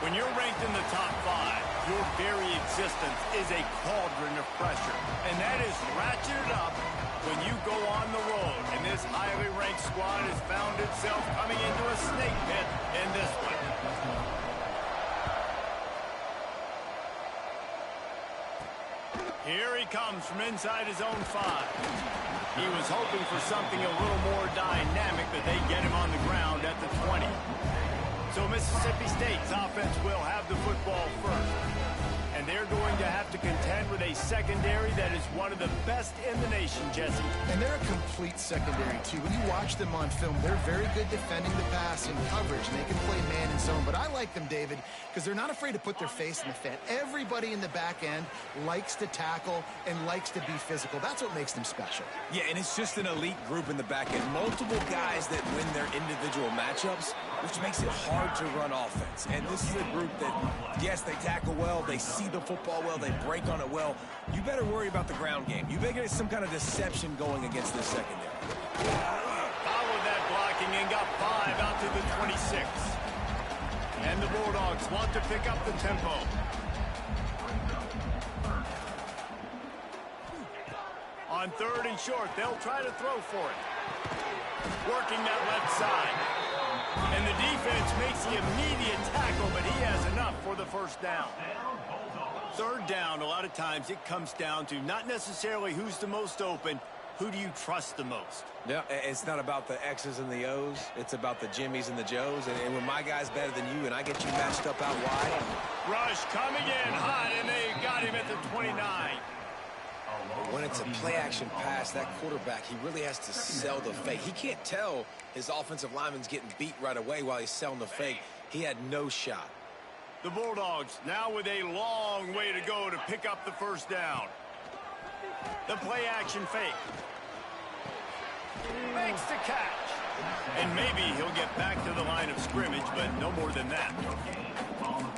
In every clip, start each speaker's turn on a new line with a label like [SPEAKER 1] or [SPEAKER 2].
[SPEAKER 1] When you're ranked in the top 5, your very existence is a cauldron of pressure. And that is ratcheted up when you go on the road. And this highly ranked squad has found itself coming into a snake pit in this one. Here he comes from inside his own 5. He was hoping for something a little more dynamic, but they get him on the ground at the 20. So Mississippi State's offense will have the football first. And they're going to have to contend with a secondary that is one of the best in the nation, Jesse.
[SPEAKER 2] And they're a complete secondary, too. When you watch them on film, they're very good defending the pass and coverage. And they can play man and zone. But I like them, David, because they're not afraid to put their face in the fan. Everybody in the back end likes to tackle and likes to be physical. That's what makes them special.
[SPEAKER 3] Yeah, and it's just an elite group in the back end. Multiple guys that win their individual matchups, which makes it hard to run offense. And this is a group that, yes, they tackle well, they see the football well, they break on it well. You better worry about the ground game. You better get some kind of deception going against this secondary.
[SPEAKER 1] Followed that blocking and got 5 out to the 26. And the Bulldogs want to pick up the tempo. On 3rd and short, they'll try to throw for it. Working that left side. And the defense makes the immediate tackle, but he has enough for the first down. 3rd down, a lot of times it comes down to not necessarily who's the most open, who do you trust the most?
[SPEAKER 3] Yeah, it's not about the X's and the O's. It's about the Jimmys and the Joes. And when my guy's better than you and I get you matched up out wide.
[SPEAKER 1] Rush coming in hot, and they got him at the 29.
[SPEAKER 3] When it's a play-action pass, that quarterback, he really has to sell the fake. He can't tell his offensive lineman's getting beat right away while he's selling the fake. He had no shot.
[SPEAKER 1] The Bulldogs now with a long way to go to pick up the first down. The play-action fake. Makes the catch. And maybe he'll get back to the line of scrimmage, but no more than that.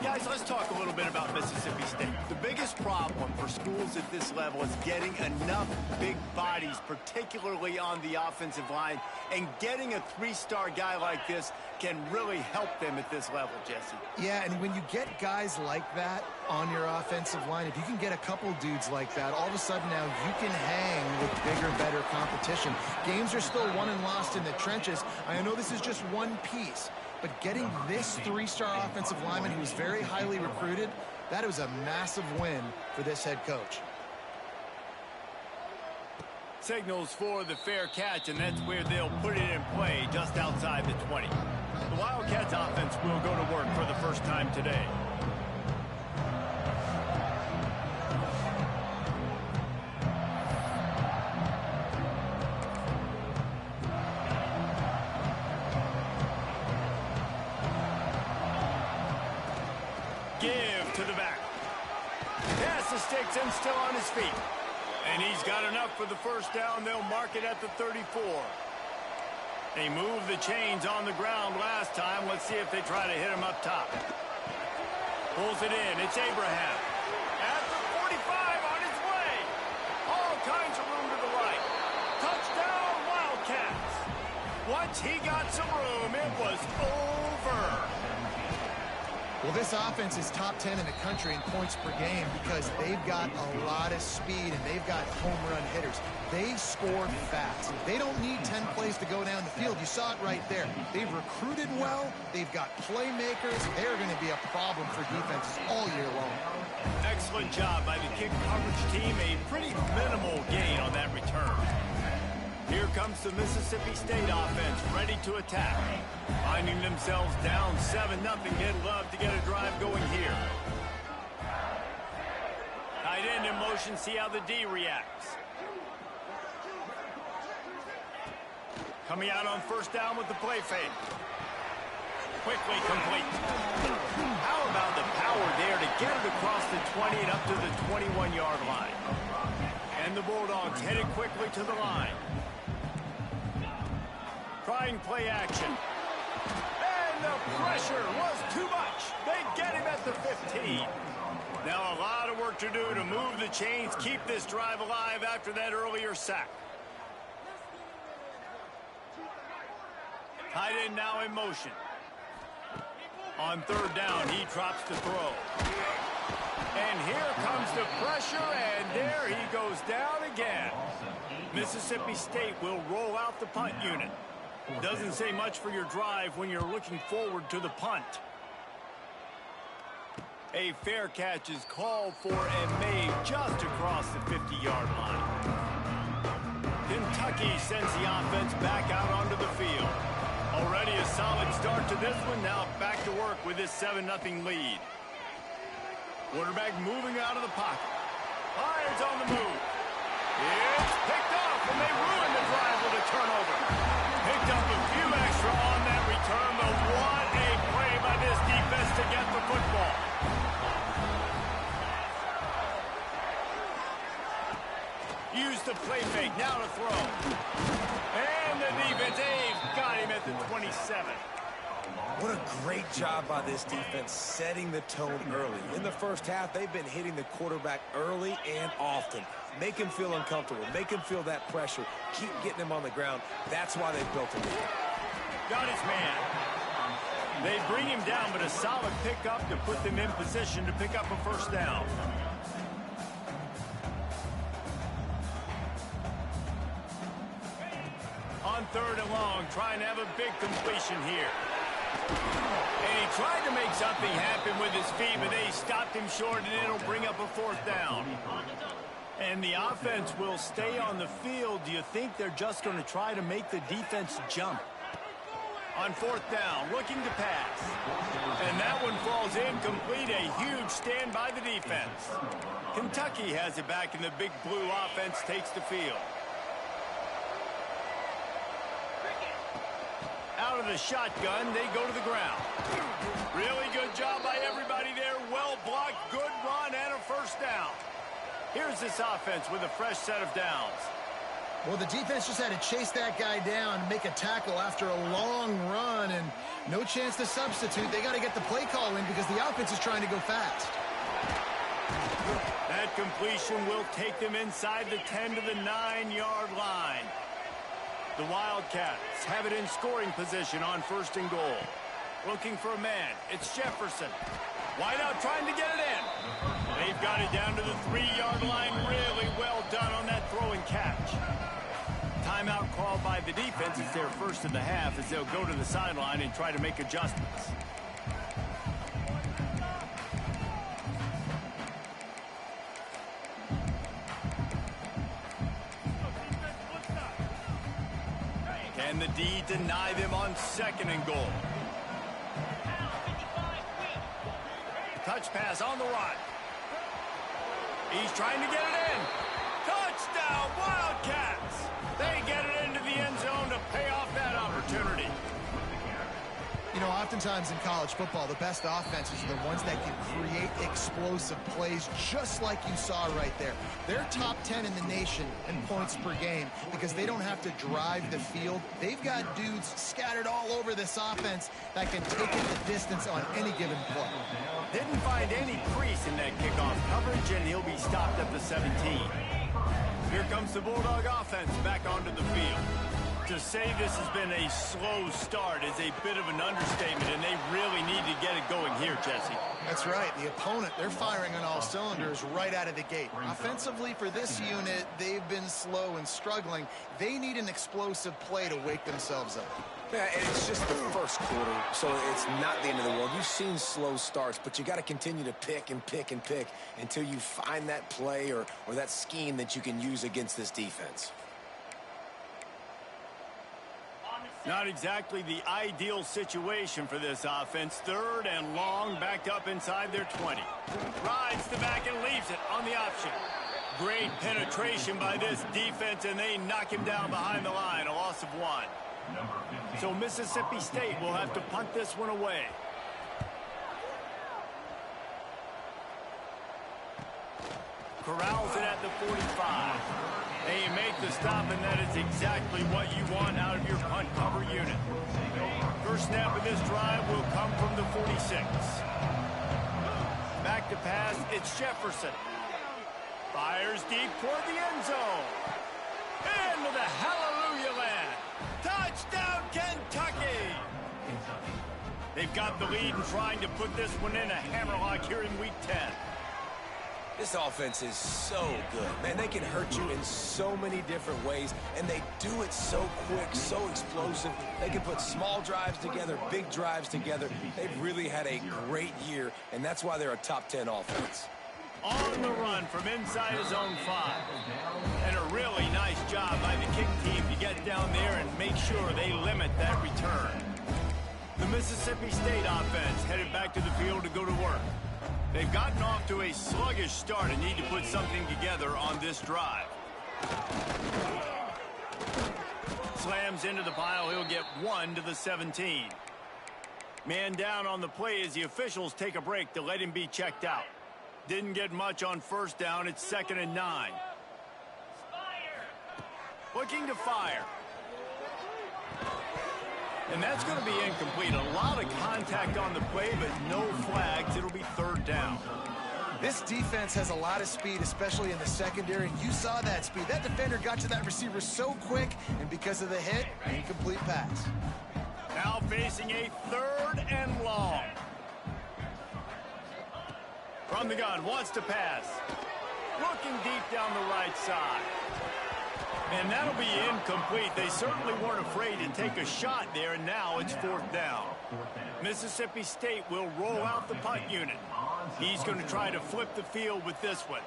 [SPEAKER 1] Guys, let's talk a little bit about Mississippi State. The biggest problem for schools at this level is getting enough big bodies, particularly on the offensive line, and getting a 3-star guy like this can really help them at this level, Jesse.
[SPEAKER 2] Yeah, and when you get guys like that on your offensive line, if you can get a couple dudes like that, all of a sudden now you can hang with bigger, better competition. Games are still won and lost in the trenches. I know this is just one piece, but getting this 3-star offensive lineman who was very highly recruited, that was a massive win for this head coach.
[SPEAKER 1] Signals for the fair catch, and that's where they'll put it in play just outside the 20. The Wildcats offense will go to work for the first time today. Give to the back. Pass the sticks and still on his feet. And he's got enough for the first down. They'll mark it at the 34. They moved the chains on the ground last time. Let's see if they try to hit him up top. Pulls it in. It's Abraham. At the 45 on his way. All kinds of room to the right. Touchdown, Wildcats. Once he got some room, it was over.
[SPEAKER 2] Well, this offense is top 10 in the country in points per game because they've got a lot of speed and they've got home run hitters. They score fast. They don't need 10 plays to go down the field. You saw it right there. They've recruited well. They've got playmakers. They're going to be a problem for defenses all year long.
[SPEAKER 1] Excellent job by the kick coverage team. A pretty minimal gain on that return. Here comes the Mississippi State offense, ready to attack. Finding themselves down 7-0, they'd love to get a drive going here. Tight end in motion, see how the D reacts. Coming out on first down with the play fake. Quickly complete. How about the power there to get it across the 20 and up to the 21-yard line? And the Bulldogs headed quickly to the line. Trying play action. And the pressure was too much. They get him at the 15. Now a lot of work to do to move the chains, keep this drive alive after that earlier sack. Tight end now in motion. On third down, he drops the throw. And here comes the pressure, and there he goes down again. Mississippi State will roll out the punt unit. Doesn't say much for your drive when you're looking forward to the punt. A fair catch is called for and made just across the 50-yard line. Kentucky sends the offense back out onto the field. Already a solid start to this one. Now back to work with this 7-0 lead. Quarterback moving out of the pocket. Fires on the move. It's picked off, and they ruin the drive with a turnover. Picked up a few extra on that return, but what a play by this defense to get the football. Use the play fake, now to throw. And the defense, they've got him at the 27.
[SPEAKER 3] What a great job by this defense setting the tone early. In the first half, they've been hitting the quarterback early and often. Make him feel uncomfortable. Make him feel that pressure. Keep getting him on the ground. That's why they've built him.
[SPEAKER 1] Got his man. They bring him down, but a solid pickup to put them in position to pick up a first down. On third and long, trying to have a big completion here. And he tried to make something happen with his feet, but they stopped him short, and it'll bring up a fourth down. And the offense will stay on the field. Do you think they're just going to try to make the defense jump? On fourth down, looking to pass. And that one falls incomplete. A huge stand by the defense. Kentucky has it back, and the big blue offense takes the field. Out of the shotgun, they go to the ground. Really good job by everybody there. Well blocked, good run, and a first down. Here's this offense with a fresh set of downs.
[SPEAKER 2] Well, the defense just had to chase that guy down, make a tackle after a long run, and no chance to substitute. They got to get the play call in because the offense is trying to go fast.
[SPEAKER 1] That completion will take them inside the 10 to the 9-yard line. The Wildcats have it in scoring position on first and goal. Looking for a man. It's Jefferson. Wide out trying to get it in. They've got it down to the 3-yard line. Really well done on that throw and catch. Timeout called by the defense. It's their first of the half as they'll go to the sideline and try to make adjustments. Can the D deny them on second and goal? Touch pass on the run. He's trying to get it in. Touchdown, Wildcats! They get it into the end zone to pay off that opportunity.
[SPEAKER 2] You know, oftentimes in college football, the best offenses are the ones that can create explosive plays just like you saw right there. They're top 10 in the nation in points per game because they don't have to drive the field. They've got dudes scattered all over this offense that can take it the distance on any given play.
[SPEAKER 1] Didn't find any crease in that kickoff coverage, and he'll be stopped at the 17. Here comes the Bulldog offense back onto the field. To say this has been a slow start is a bit of an understatement, and they really need to get it going here, Jesse.
[SPEAKER 2] That's right. The opponent, they're firing on all cylinders right out of the gate. Offensively, for this unit, they've been slow and struggling. They need an explosive play to wake themselves up.
[SPEAKER 3] Yeah, and it's just the first quarter, so it's not the end of the world. You've seen slow starts, but you got to continue to pick and pick and pick until you find that play or that scheme that you can use against this defense.
[SPEAKER 1] Not exactly the ideal situation for this offense. Third and long, backed up inside their 20. Rides the back and leaves it on the option. Great penetration by this defense, and they knock him down behind the line, a loss of 1. So Mississippi State will have to punt this one away. Corrals it at the 45. They make the stop, and that is exactly what you want out of your punt cover unit. First snap of this drive will come from the 46. Back to pass, it's Jefferson. Fires deep toward the end zone. Into the hallelujah land. Touchdown, Kentucky! They've got the lead and trying to put this one in a hammerlock here in Week 10.
[SPEAKER 3] This offense is so good. Man, they can hurt you in so many different ways, and they do it so quick, so explosive. They can put small drives together, big drives together. They've really had a great year, and that's why they're a top 10 offense.
[SPEAKER 1] On the run from inside his own 5. And a really nice job by the kick team to get down there and make sure they limit that return. The Mississippi State offense headed back to the field to go to work. They've gotten off to a sluggish start and need to put something together on this drive. Slams into the pile. He'll get 1 to the 17. Man down on the play as the officials take a break to let him be checked out. Didn't get much on first down. It's 2nd and 9. Looking to fire. And that's going to be incomplete. A lot of contact on the play, but no flags. It'll be 3rd down.
[SPEAKER 2] This defense has a lot of speed, especially in the secondary, and you saw that speed. That defender got to that receiver so quick, and because of the hit, incomplete pass.
[SPEAKER 1] Now facing a 3rd and long. From the gun, wants to pass. Looking deep down the right side. And that'll be incomplete. They certainly weren't afraid to take a shot there, and now it's 4th down. Mississippi State will roll out the punt unit. He's going to try to flip the field with this one.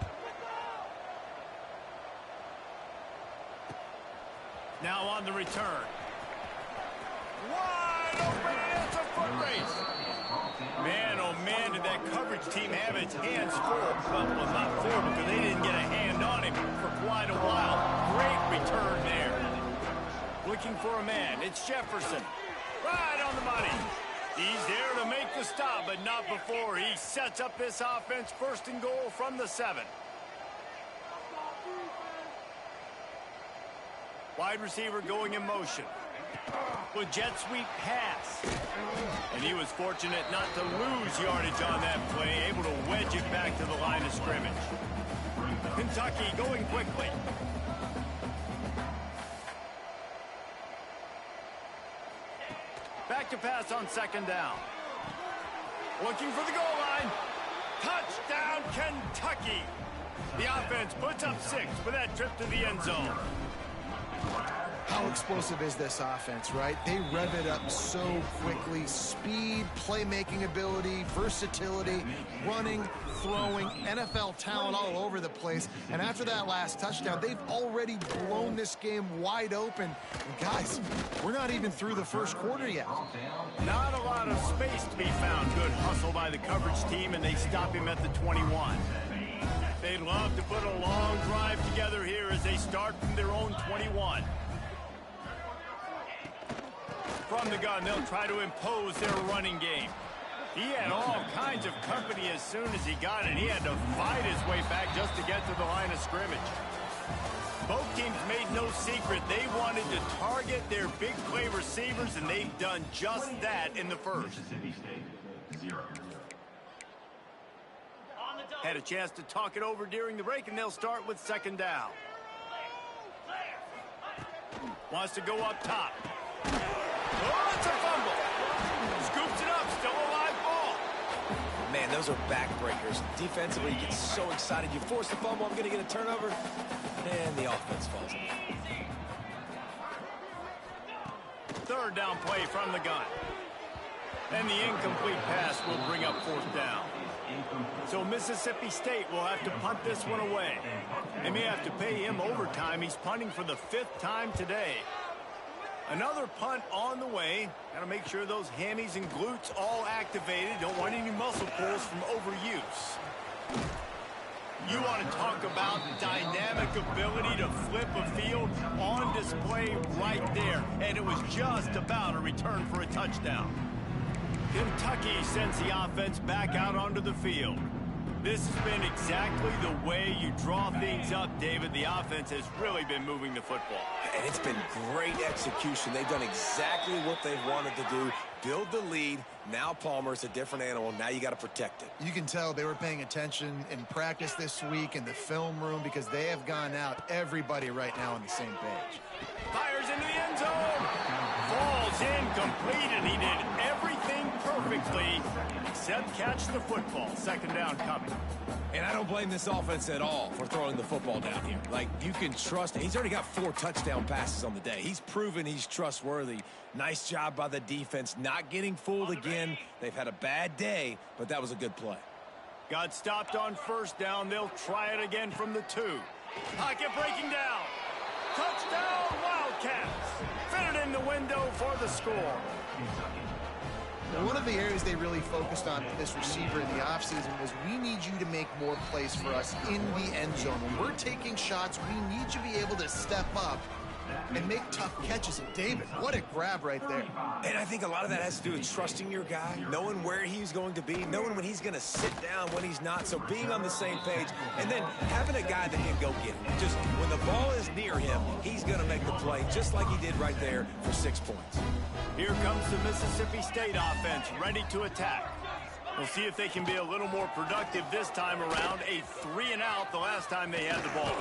[SPEAKER 1] Now on the return. Wide open, and it's a foot race. Man, oh man, did that coverage team have its hands full. Well, not full because they didn't get a hand on him for quite a while. Great return there. Looking for a man. It's Jefferson. Right on the money. He's there to make the stop, but not before he sets up this offense. 1st and goal from the 7. Wide receiver going in motion. With jet sweep pass. And he was fortunate not to lose yardage on that play, able to wedge it back to the line of scrimmage. Kentucky going quickly. Back to pass on 2nd down. Looking for the goal line. Touchdown, Kentucky. The offense puts up 6 with that trip to the end zone.
[SPEAKER 2] How explosive is this offense, right? They rev it up so quickly. Speed, playmaking ability, versatility, running, throwing, NFL talent all over the place. And after that last touchdown, they've already blown this game wide open. And guys, we're not even through the 1st quarter yet.
[SPEAKER 1] Not a lot of space to be found. Good hustle by the coverage team, and they stop him at the 21. They'd love to put a long drive together here as they start from their own 21. From the gun, they'll try to impose their running game. He had all kinds of company as soon as he got it. He had to fight his way back just to get to the line of scrimmage. Both teams made no secret. They wanted to target their big play receivers, and they've done just that in the 1st. Had a chance to talk it over during the break, and they'll start with 2nd down. Wants to go up top. Oh, it's a fumble. Scoops it up, still a live ball.
[SPEAKER 3] Man, those are backbreakers. Defensively, you get so excited. You force the fumble, I'm going to get a turnover, and the offense falls.
[SPEAKER 1] 3rd down play from the gun. And the incomplete pass will bring up 4th down. So Mississippi State will have to punt this one away. They may have to pay him overtime. He's punting for the 5th time today. Another punt on the way. Got to make sure those hammies and glutes all activated. Don't want any muscle pulls from overuse. You want to talk about dynamic ability to flip a field on display right there. And it was just about a return for a touchdown. Kentucky sends the offense back out onto the field. This has been exactly the way you draw things up, David. The offense has really been moving the football.
[SPEAKER 3] And it's been great execution. They've done exactly what they've wanted to do. Build the lead. Now Palmer's a different animal. Now you got to protect it.
[SPEAKER 2] You can tell they were paying attention in practice this week in the film room because they have gone out everybody right now on the same page.
[SPEAKER 1] Fires into the end zone. Falls Ball's incomplete, and he did everything perfectly except catch the football. Second down coming.
[SPEAKER 3] And I don't blame this offense at all for throwing the football down here. Like, you can trust. He's already got 4 touchdown passes on the day. He's proven he's trustworthy. Nice job by the defense, not getting fooled again. They've had a bad day, but that was a good play.
[SPEAKER 1] Got stopped on first down. They'll try it again from the 2. Pocket breaking down. Touchdown, Wildcats. Fit it in the window for the score.
[SPEAKER 2] Now, one of the areas they really focused on with this receiver in the offseason was we need you to make more plays for us in the end zone. When we're taking shots, we need you to be able to step up and make tough catches. And David, what a grab right there.
[SPEAKER 3] And I think a lot of that has to do with trusting your guy, knowing where he's going to be, knowing when he's going to sit down, when he's not. So being on the same page, and then having a guy that can go get it. Just when the ball is near him, he's going to make the play, just like he did right there for 6 points.
[SPEAKER 1] Here comes the Mississippi State offense, ready to attack. We'll see if they can be a little more productive this time around. A 3-and-out the last time they had the ball.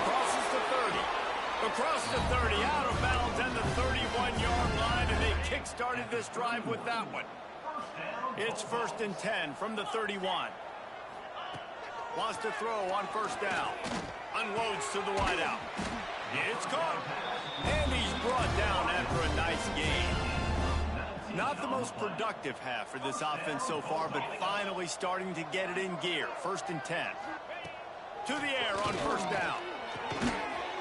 [SPEAKER 1] Crosses the 30. Across the 30, out of bounds at the 31-yard line, and they kick-started this drive with that one. It's 1st and 10 from the 31. Wants to throw on first down. Unloads to the wideout. It's caught. And he's brought down after a nice gain. Not the most productive half for this offense so far, but finally starting to get it in gear. 1st and 10. To the air on first down.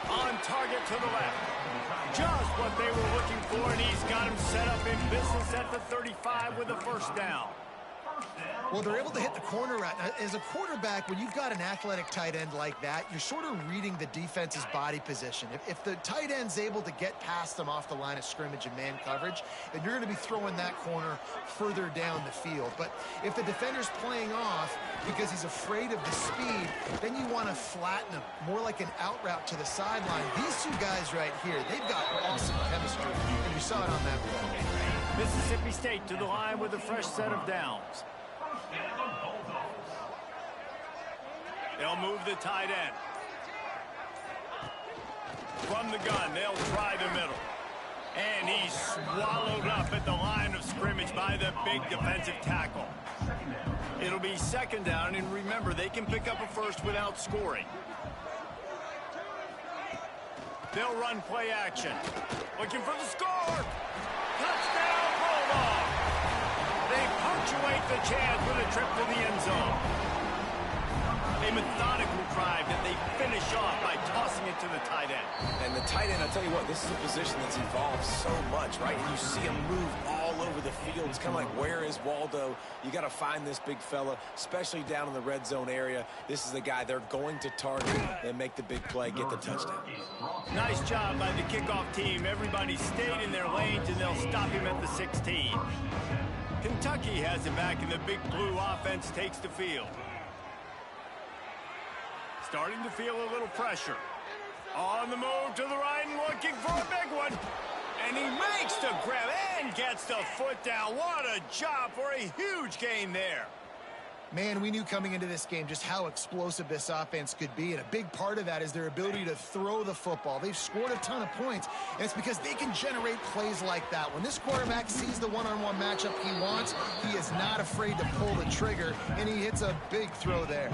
[SPEAKER 1] On target to the left. Just what they were looking for, and he's got him set up in business at the 35 with a first down.
[SPEAKER 2] Well, they're able to hit the corner route. As a quarterback, when you've got an athletic tight end like that, you're sort of reading the defense's body position. If the tight end's able to get past them off the line of scrimmage and man coverage, then you're going to be throwing that corner further down the field. But if the defender's playing off because he's afraid of the speed, then you want to flatten him, more like an out route to the sideline. These two guys right here, they've got awesome chemistry, and you saw it on that play.
[SPEAKER 1] Mississippi State to the line with a fresh set of downs. They'll move the tight end. From the gun, they'll try the middle. And he's swallowed up at the line of scrimmage by the big defensive tackle. It'll be 2nd down, and remember, they can pick up a first without scoring. They'll run play action. Looking for the score. Touchdown, Bulldog. They punctuate the chance with a trip to the end zone. A methodical drive that they finish off by tossing it to the tight end.
[SPEAKER 3] And the tight end, I'll tell you what, this is a position that's evolved so much, right? And you see him move all over the field. It's kind of like, where is Waldo? You got to find this big fella, especially down in the red zone area. This is the guy they're going to target and make the big play, get the touchdown.
[SPEAKER 1] Nice job by the kickoff team. Everybody stayed in their lanes, and they'll stop him at the 16. Kentucky has it back, and the big blue offense takes the field. Starting to feel a little pressure. On the move to the right and looking for a big one. And he makes the grab and gets the foot down. What a job for a huge gain there.
[SPEAKER 2] Man, we knew coming into this game just how explosive this offense could be, and a big part of that is their ability to throw the football. They've scored a ton of points, and it's because they can generate plays like that. When this quarterback sees the one-on-one matchup he wants, he is not afraid to pull the trigger, and he hits a big throw there.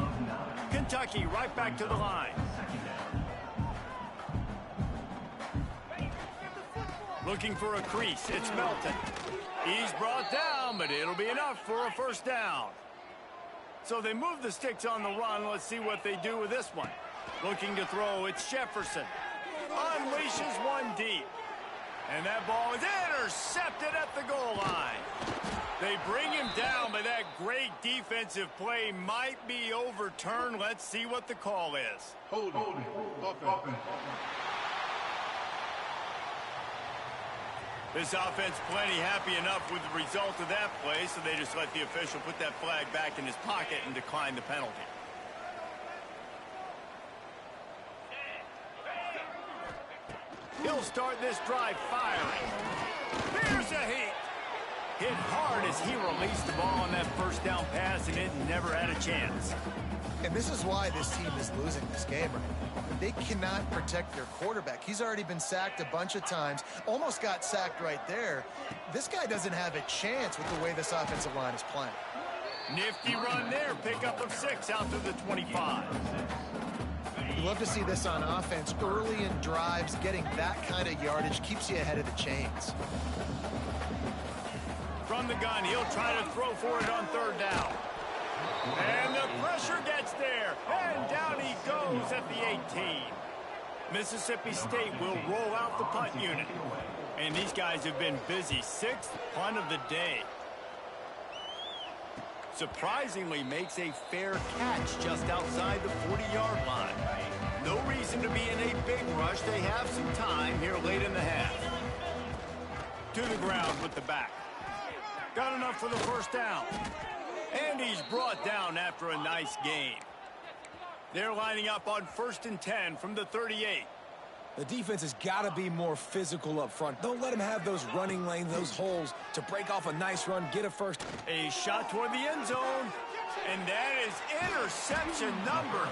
[SPEAKER 1] Kentucky right back to the line. Looking for a crease. It's Melton. He's brought down, but it'll be enough for a first down. So they move the sticks on the run. Let's see what they do with this one. Looking to throw, it's Jefferson. Unleashes one deep. And that ball is intercepted at the goal line. They bring him down, but that great defensive play might be overturned. Let's see what the call is.
[SPEAKER 4] Hold it. Offense.
[SPEAKER 1] This offense plenty happy enough with the result of that play, so they just let the official put that flag back in his pocket and decline the penalty. He'll start this drive firing. Here's a heat. Hit hard as he released the ball on that first down pass, and it never had a chance.
[SPEAKER 2] And this is why this team is losing this game right now. They cannot protect their quarterback. He's already been sacked a bunch of times, almost got sacked right there. This guy doesn't have a chance with the way this offensive line is playing.
[SPEAKER 1] Nifty run there, pickup of 6 out to the 25.
[SPEAKER 2] You love to see this on offense. Early in drives, getting that kind of yardage keeps you ahead of the chains.
[SPEAKER 1] From the gun, he'll try to throw for it on 3rd down. And the pressure gets there, and down he goes at the 18. Mississippi State will roll out the punt unit. And these guys have been busy. 6th punt of the day. Surprisingly makes a fair catch just outside the 40-yard line. No reason to be in a big rush. They have some time here late in the half. To the ground with the back. Got enough for the first down. And he's brought down after a nice gain. They're lining up on 1st and 10 from the 38.
[SPEAKER 3] The defense has got to be more physical up front. Don't let them have those running lanes, those holes to break off a nice run, get a first.
[SPEAKER 1] A shot toward the end zone. And that is interception number.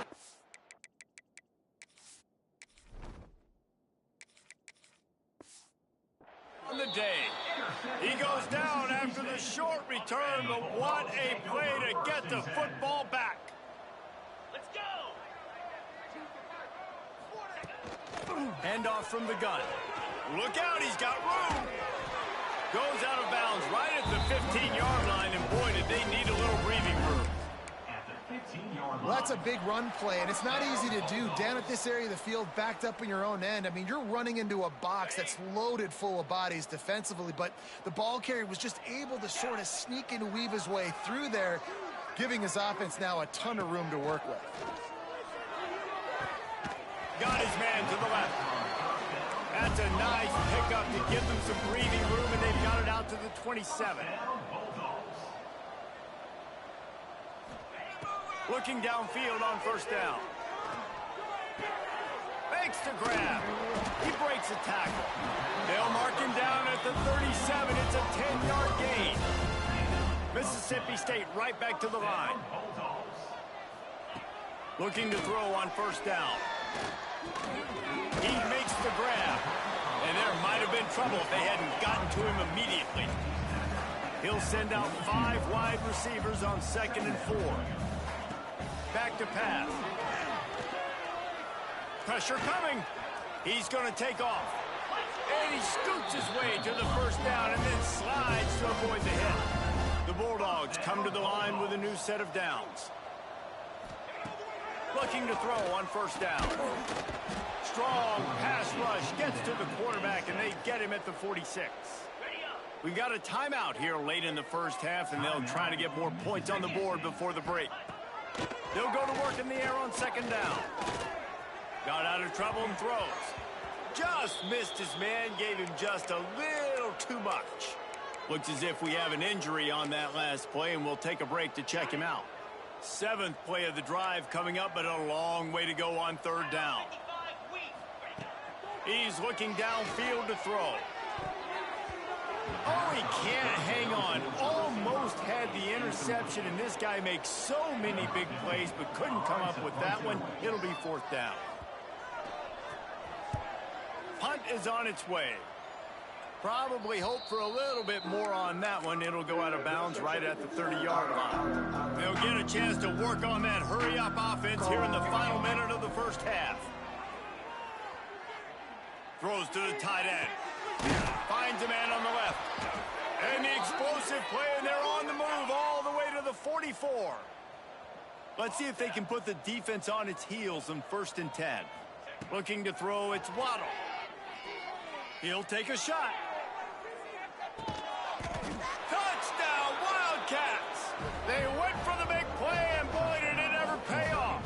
[SPEAKER 1] On the day. He goes down after the short return, but what a play to get the football back. Let's go. Hand off from the gun. Look out, he's got room. Goes out of bounds right at the 15-yard line, and boy, did they need a little breathing room.
[SPEAKER 2] Well, that's a big run play, and it's not easy to do. Down at this area of the field, backed up in your own end. I mean, you're running into a box that's loaded full of bodies defensively, but the ball carrier was just able to sort of sneak and weave his way through there, giving his offense now a ton of room to work with.
[SPEAKER 1] Got his man to the left. That's a nice pickup to give them some breathing room, and they've got it out to the 27. Looking downfield on 1st down. Fakes to grab. He breaks a tackle. They'll mark him down at the 37. It's a 10-yard gain. Mississippi State right back to the line. Looking to throw on 1st down. He makes the grab. And there might have been trouble if they hadn't gotten to him immediately. He'll send out 5 wide receivers on 2nd and 4. Back to pass. Pressure coming. He's going to take off. And he scoots his way to the 1st down and then slides to avoid the hit. The Bulldogs come to the line with a new set of downs. Looking to throw on 1st down. Strong pass rush gets to the quarterback, and they get him at the 46. We've got a timeout here late in the first half, and they'll try to get more points on the board before the break. They'll go to work in the air on 2nd down. Got out of trouble and throws. Just missed his man, gave him just a little too much. Looks as if we have an injury on that last play, and we'll take a break to check him out. 7th play of the drive coming up, but a long way to go on 3rd down. He's looking downfield to throw. Oh, he can't hang on. Almost had the interception, and this guy makes so many big plays, but couldn't come up with that one. It'll be 4th down. Punt is on its way. Probably hope for a little bit more on that one. It'll go out of bounds right at the 30-yard line. They'll get a chance to work on that hurry-up offense here in the final minute of the first half. Throws to the tight end. Finds a man on the left. And the explosive play, and they're on the move all the way to the 44. Let's see if they can put the defense on its heels on 1st and 10. Looking to throw, it's Waddle. He'll take a shot. Touchdown, Wildcats! They went for the big play, and boy, did it ever pay off.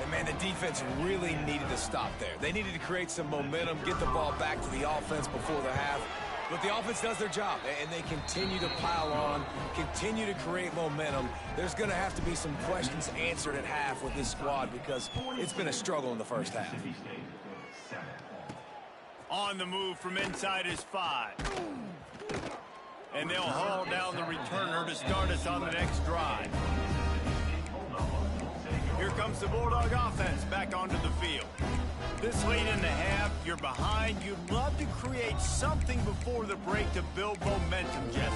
[SPEAKER 3] And man, the defense really needed to stop there. They needed to create some momentum, get the ball back to the offense before the half. But the offense does their job, and they continue to pile on, continue to create momentum. There's going to have to be some questions answered at half with this squad because it's been a struggle in the first half.
[SPEAKER 1] On the move from inside is 5. And they'll haul down the returner to start us on the next drive. Here comes the Bulldog offense back onto the field. This late in the half, you're behind. You'd love to create something before the break to build momentum, Jesse.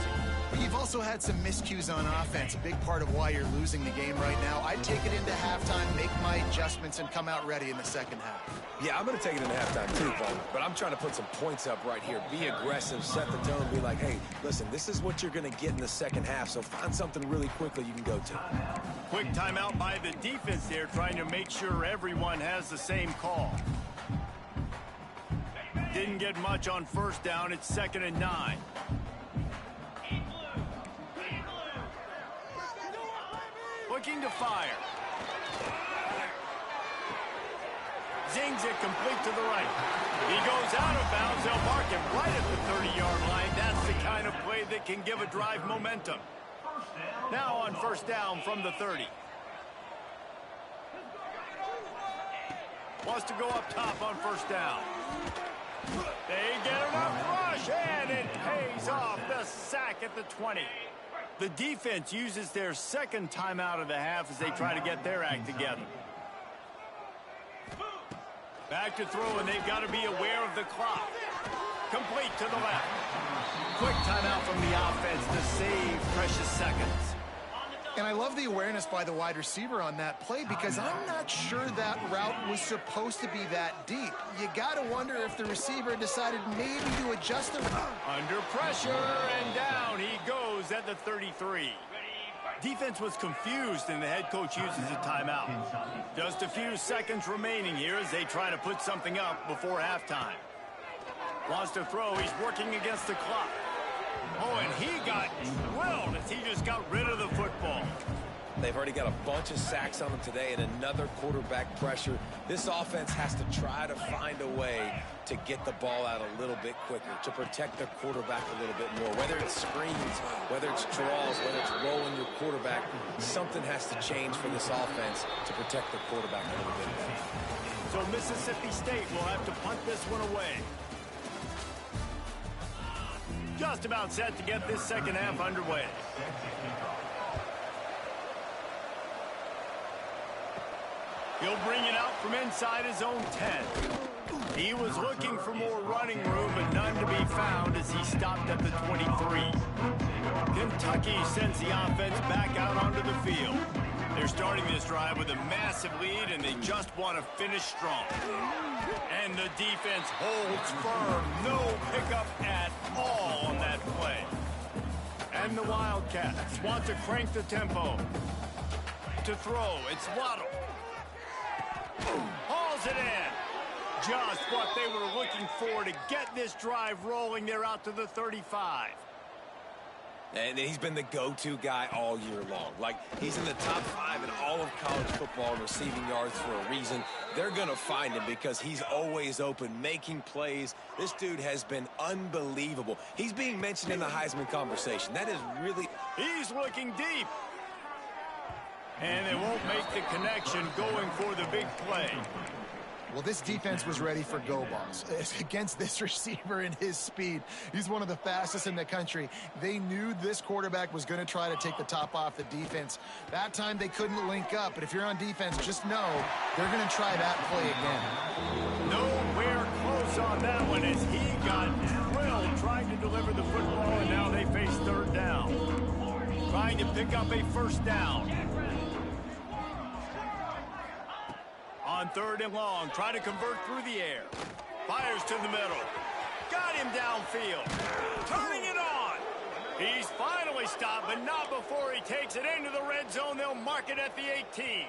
[SPEAKER 2] But you've also had some miscues on offense, a big part of why you're losing the game right now. I'd take it into halftime, make my adjustments, and come out ready in the second half.
[SPEAKER 3] Yeah, I'm going to take it into halftime too, Paul. But I'm trying to put some points up right here. Be aggressive, set the tone, be like, hey, listen, this is what you're going to get in the second half, so find something really quickly you can go to.
[SPEAKER 1] Quick timeout by the defense there, trying to make sure everyone has the same call. Didn't get much on first down. It's 2nd and 9. Looking to fire. Zings it complete to the right. He goes out of bounds. They'll mark him right at the 30-yard line. That's the kind of play that can give a drive momentum. Now on first down from the 30. Wants to go up top on first down. They get enough rush, and it pays off. The sack at the 20. The defense uses their second timeout of the half as they try to get their act together. Back to throw, and they've got to be aware of the clock. Complete to the left. Quick timeout from the offense to save precious seconds.
[SPEAKER 2] And I love the awareness by the wide receiver on that play because I'm not sure that route was supposed to be that deep. You got to wonder if the receiver decided maybe to adjust the route.
[SPEAKER 1] Under pressure, and down he goes at the 33. Defense was confused, and the head coach uses a timeout. Just a few seconds remaining here as they try to put something up before halftime. Wants to throw. He's working against the clock. Oh, and he got drilled as he just got rid of the football.
[SPEAKER 3] They've already got a bunch of sacks on them today and another quarterback pressure. This offense has to try to find a way to get the ball out a little bit quicker, to protect their quarterback a little bit more. Whether it's screens, whether it's draws, whether it's rolling your quarterback, something has to change for this offense to protect the quarterback a little bit better.
[SPEAKER 1] So Mississippi State will have to punt this one away. Just about set to get this second half underway. He'll bring it out from inside his own 10. He was looking for more running room, but none to be found as he stopped at the 23. Kentucky sends the offense back out onto the field. They're starting this drive with a massive lead, and they just want to finish strong. And the defense holds firm. No pickup at all on that play. And the Wildcats want to crank the tempo. To throw, it's Waddle. Hauls it in. Just what they were looking for to get this drive rolling. They're out to the 35.
[SPEAKER 3] And he's been the go-to guy all year long. Like, he's in the top 5 in all of college football in receiving yards for a reason. They're going to find him because he's always open, making plays. This dude has been unbelievable. He's being mentioned in the Heisman conversation. That is really...
[SPEAKER 1] He's looking deep. And they won't make the connection going for the big play.
[SPEAKER 2] Well, this defense was ready for go balls. Against this receiver and his speed, he's one of the fastest in the country. They knew this quarterback was going to try to take the top off the defense. That time they couldn't link up, but if you're on defense, just know they're going to try that play again.
[SPEAKER 1] Nowhere close on that one as he got drilled trying to deliver the football, and now they face third down. Trying to pick up a first down. On third and long, try to convert through the air. Fires to the middle. Got him downfield. Turning it on. He's finally stopped, but not before he takes it into the red zone. They'll mark it at the 18.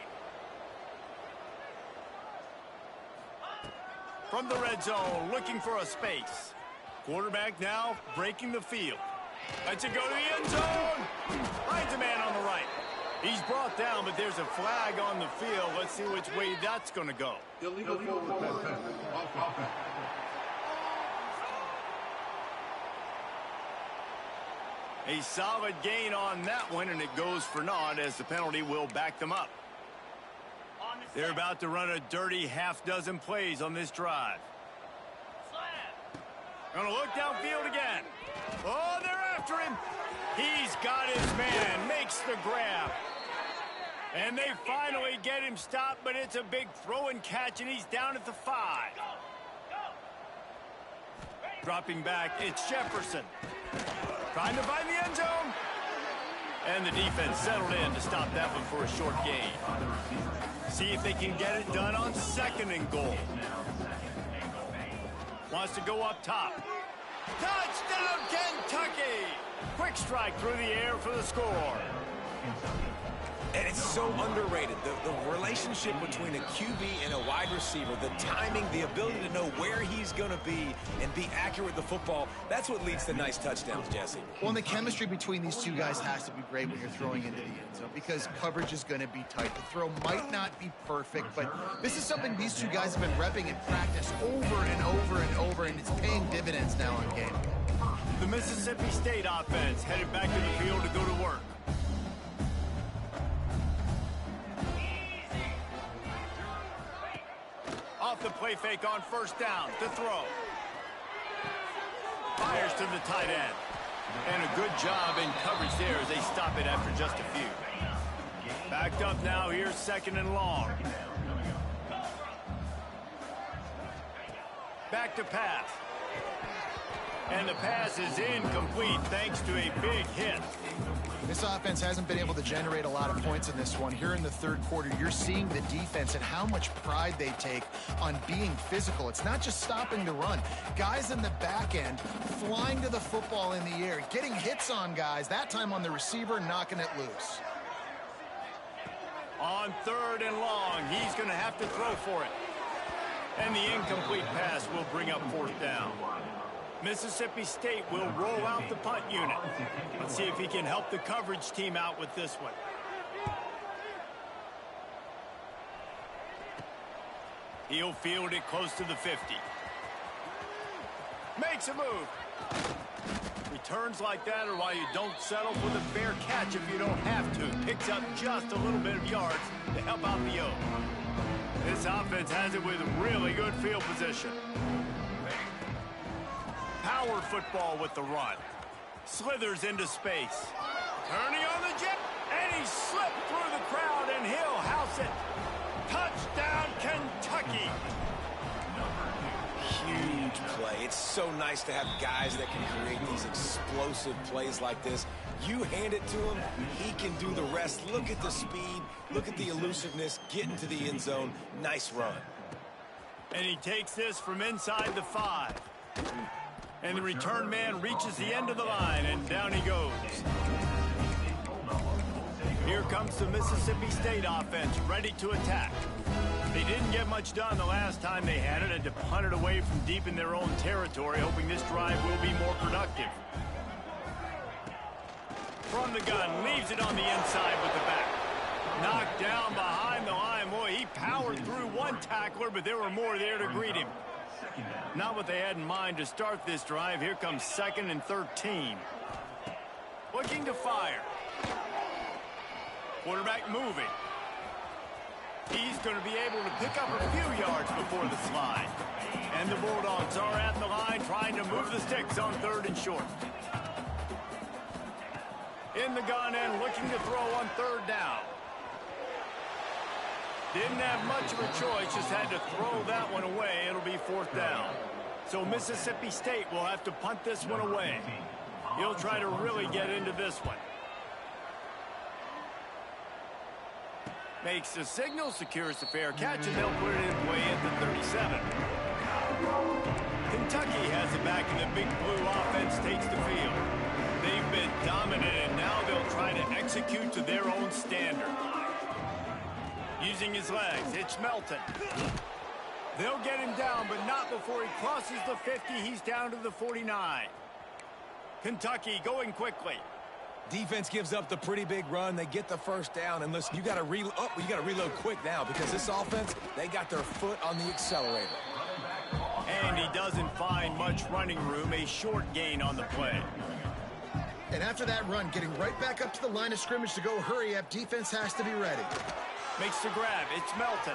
[SPEAKER 1] From the red zone, looking for a space. Quarterback now breaking the field. Lets it go to the end zone. Finds a man on the right. He's brought down, but there's a flag on the field. Let's see which way that's going to go.
[SPEAKER 4] Illegal forward pass. Offense.
[SPEAKER 1] A solid gain on that one, and it goes for naught as the penalty will back them up. They're about to run a dirty half-dozen plays on this drive. Going to look downfield again. Oh, they're after after him. He's got his man, makes the grab. And they finally get him stopped, but it's a big throw and catch, and he's down at the 5. Dropping back, it's Jefferson. Trying to find the end zone. And the defense settled in to stop that one for a short gain. See if they can get it done on 2nd and goal. Wants to go up top. Touchdown, Kentucky! Quick strike through the air for the score.
[SPEAKER 3] And it's so underrated. The relationship between a QB and a wide receiver, the timing, the ability to know where he's going to be and be accurate with the football, that's what leads to nice touchdowns, Jesse.
[SPEAKER 2] Well, and the chemistry between these two guys has to be great when you're throwing into the end zone because coverage is going to be tight. The throw might not be perfect, but this is something these two guys have been repping in practice over and over and over, and it's paying dividends now on game.
[SPEAKER 1] The Mississippi State offense headed back to the field to go to work. Off the play fake on 1st down to throw. Fires to the tight end. And a good job in coverage there as they stop it after just a few. Backed up now, here's 2nd and long. Back to pass. And the pass is incomplete thanks to a big hit.
[SPEAKER 2] This offense hasn't been able to generate a lot of points in this one. Here in the 3rd quarter, you're seeing the defense and how much pride they take on being physical. It's not just stopping the run. Guys in the back end flying to the football in the air, getting hits on guys, that time on the receiver, knocking it loose.
[SPEAKER 1] On 3rd and long, he's going to have to throw for it. And the incomplete pass will bring up 4th down. Mississippi State will roll out the punt unit. Let's see if he can help the coverage team out with this one. He'll field it close to the 50. Makes a move. Returns like that are why you don't settle for the fair catch if you don't have to. Picks up just a little bit of yards to help out the O. This offense has it with really good field position. Power football with the run. Slithers into space. Turning on the jet, and he slipped through the crowd, and he'll house it. Touchdown, Kentucky.
[SPEAKER 3] Huge play. It's so nice to have guys that can create these explosive plays like this. You hand it to him, he can do the rest. Look at the speed. Look at the elusiveness. Get into the end zone. Nice run.
[SPEAKER 1] And he takes this from inside the 5. And the return man reaches the end of the line, and down he goes. Here comes the Mississippi State offense, ready to attack. They didn't get much done the last time they had it, and to punt it away from deep in their own territory, hoping this drive will be more productive. From the gun, leaves it on the inside with the back. Knocked down behind the line. Boy, he powered through one tackler, but there were more there to greet him. Not what they had in mind to start this drive. Here comes 2nd and 13. Looking to fire. Quarterback moving. He's going to be able to pick up a few yards before the slide. And the Bulldogs are at the line trying to move the sticks on 3rd and short. In the gun and looking to throw on 3rd down. Didn't have much of a choice, just had to throw that one away. It'll be 4th down. So Mississippi State will have to punt this one away. He'll try to really get into this one. Makes the signal, secures the fair catch, and they'll put it in way at the 37. Kentucky has it back, and the big blue offense takes the field. They've been dominant, and now they'll try to execute to their own standard. Using his legs, it's Melton. They'll get him down, but not before he crosses the 50. He's down to the 49. Kentucky going quickly.
[SPEAKER 3] Defense gives up the pretty big run. They get the 1st down, and listen, you got to reload quick now because this offense, they got their foot on the accelerator.
[SPEAKER 1] And he doesn't find much running room. A short gain on the play.
[SPEAKER 2] And after that run, getting right back up to the line of scrimmage to go hurry up, defense has to be ready.
[SPEAKER 1] Makes the grab. It's Melton.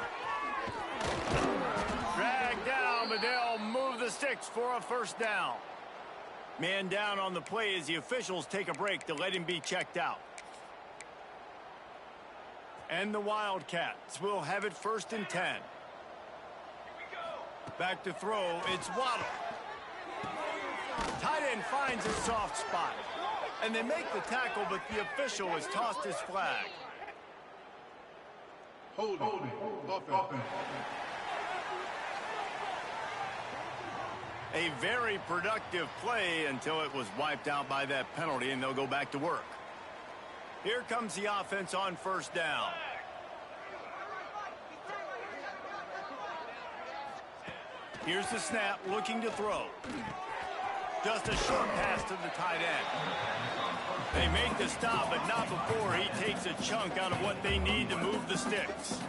[SPEAKER 1] Dragged down, but they'll move the sticks for a 1st down. Man down on the play as the officials take a break to let him be checked out. And the Wildcats will have it 1st and 10. Back to throw, it's Waddle. Tight end finds a soft spot. And they make the tackle, but the official has tossed his flag.
[SPEAKER 4] Holding. Offense.
[SPEAKER 1] A very productive play until it was wiped out by that penalty, and they'll go back to work. Here comes the offense on 1st down. Here's the snap, looking to throw. Just a short pass to the tight end. They make the stop, but not before he takes a chunk out of what they need to move the sticks.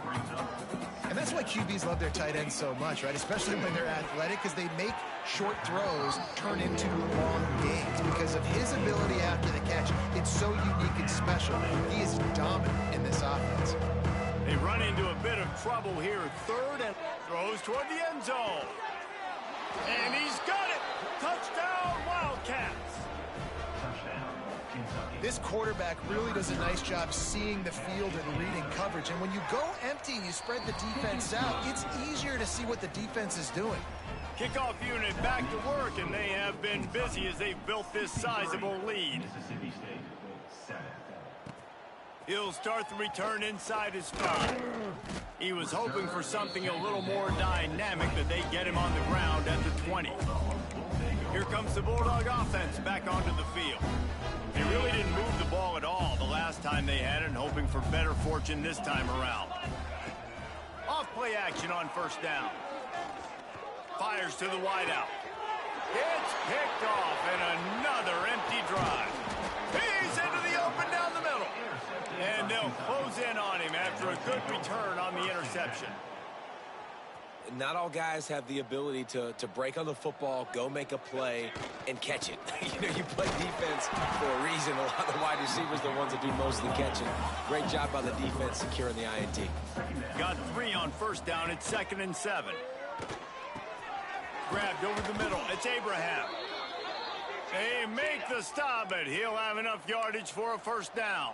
[SPEAKER 2] And that's why QBs love their tight ends so much, right? Especially when they're athletic, because they make short throws turn into long gains. Because of his ability after the catch, it's so unique and special. He is dominant in this offense.
[SPEAKER 1] They run into a bit of trouble here. 3rd and throws toward the end zone. And he's got it. Touchdown, Wildcats.
[SPEAKER 2] This quarterback really does a nice job seeing the field and reading coverage. And when you go empty and you spread the defense out, it's easier to see what the defense is doing.
[SPEAKER 1] Kickoff unit back to work, and they have been busy as they've built this sizable lead. He'll start the return inside his 5. He was hoping for something a little more dynamic, that they get him on the ground at the 20. Here comes the Bulldog offense back onto the field. They really didn't move the ball at all the last time they had it, and hoping for better fortune this time around. Off play action on 1st down. Fires to the wideout. It's picked off, and another empty drive. He's into the open down the middle. And they'll close in on him after a good return on the interception.
[SPEAKER 3] Not all guys have the ability to break on the football, go make a play, and catch it. You play defense for a reason. A lot of the wide receivers are the ones that do most of the catching. Great job by the defense securing the INT.
[SPEAKER 1] Got 3 on 1st down. It's 2nd and 7. Grabbed over the middle. It's Abraham. They make the stop, but he'll have enough yardage for a 1st down.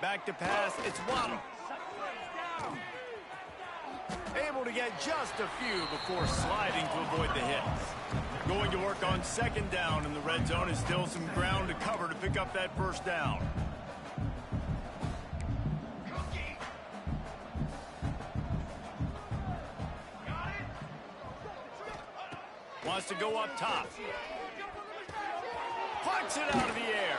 [SPEAKER 1] Back to pass, it's Waddle. Able to get just a few before sliding to avoid the hits. Going to work on 2nd down in the red zone, is still some ground to cover to pick up that 1st down. Wants to go up top. Punts it out of the air.